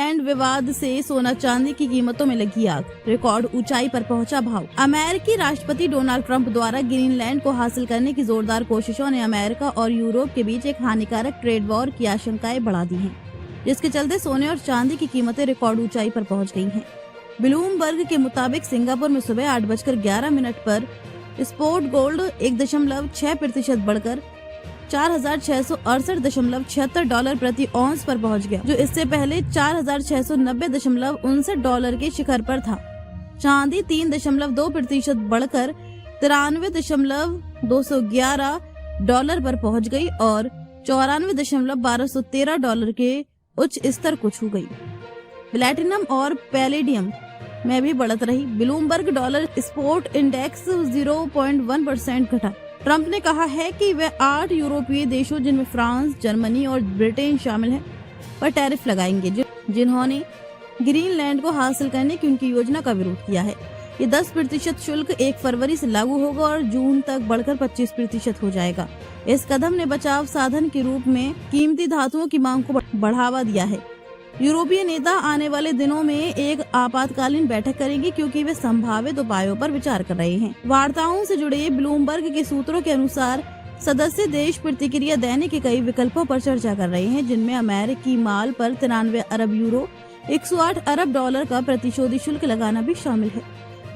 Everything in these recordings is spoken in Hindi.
ग्रीनलैंड विवाद से सोना चांदी की कीमतों में लगी आग, रिकॉर्ड ऊंचाई पर पहुंचा भाव। अमेरिकी राष्ट्रपति डोनाल्ड ट्रंप द्वारा ग्रीनलैंड को हासिल करने की जोरदार कोशिशों ने अमेरिका और यूरोप के बीच एक हानिकारक ट्रेड वॉर की आशंकाएं बढ़ा दी हैं, जिसके चलते सोने और चांदी की कीमतें रिकॉर्ड ऊंचाई पर पहुंच गई हैं। ब्लूमबर्ग के मुताबिक सिंगापुर में सुबह 8:11 पर स्पॉट गोल्ड 1.6% बढ़कर $4,668.76 प्रति औंस पर पहुंच गया, जो इससे पहले $4,690.59 के शिखर पर था। चांदी 3.2% बढ़कर $93.211 पर पहुंच गई और $94.1213 के उच्च स्तर को छू गई। प्लैटिनम और पैलेडियम में भी बढ़त रही। ब्लूमबर्ग डॉलर स्पॉट इंडेक्स 0.1% घटा। ट्रंप ने कहा है कि वे 8 यूरोपीय देशों, जिनमें फ्रांस, जर्मनी और ब्रिटेन शामिल हैं, पर टैरिफ लगाएंगे, जिन्होंने ग्रीनलैंड को हासिल करने की उनकी योजना का विरोध किया है। ये 10% शुल्क 1 फरवरी से लागू होगा और जून तक बढ़कर 25% हो जाएगा। इस कदम ने बचाव साधन के रूप में कीमती धातुओं की मांग को बढ़ावा दिया है। यूरोपीय नेता आने वाले दिनों में एक आपातकालीन बैठक करेंगे, क्योंकि वे संभावित उपायों पर विचार कर रहे हैं। वार्ताओं से जुड़े ब्लूमबर्ग के सूत्रों के अनुसार सदस्य देश प्रतिक्रिया देने के कई विकल्पों पर चर्चा कर रहे हैं, जिनमें अमेरिकी माल पर 93 अरब यूरो, 108 अरब डॉलर का प्रतिशोधी शुल्क लगाना भी शामिल है।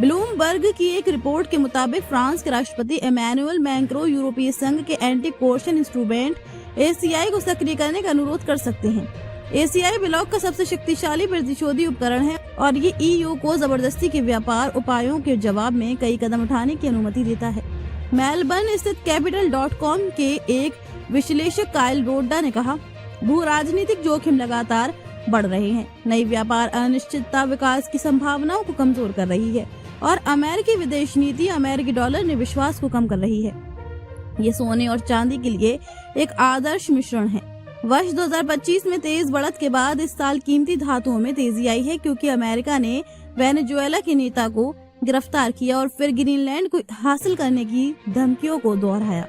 ब्लूमबर्ग की एक रिपोर्ट के मुताबिक फ्रांस के राष्ट्रपति इमैनुअल मैक्रों यूरोपीय संघ के एंटी कोर्शन इंस्ट्रूमेंट ACI को सक्रिय करने का अनुरोध कर सकते हैं। ACI ब्लॉक का सबसे शक्तिशाली प्रतिशोधी उपकरण है और ये EU को जबरदस्ती के व्यापार उपायों के जवाब में कई कदम उठाने की अनुमति देता है। मेलबर्न स्थित capital.com के एक विश्लेषक काइल रोड्डा ने कहा, भू राजनीतिक जोखिम लगातार बढ़ रहे हैं। नई व्यापार अनिश्चितता विकास की संभावनाओं को कमजोर कर रही है और अमेरिकी विदेश नीति अमेरिकी डॉलर ने विश्वास को कम कर रही है। ये सोने और चांदी के लिए एक आदर्श मिश्रण है। वर्ष 2025 में तेज बढ़त के बाद इस साल कीमती धातुओं में तेजी आई है, क्योंकि अमेरिका ने वेनेजुएला के नेता को गिरफ्तार किया और फिर ग्रीनलैंड को हासिल करने की धमकियों को दोहराया।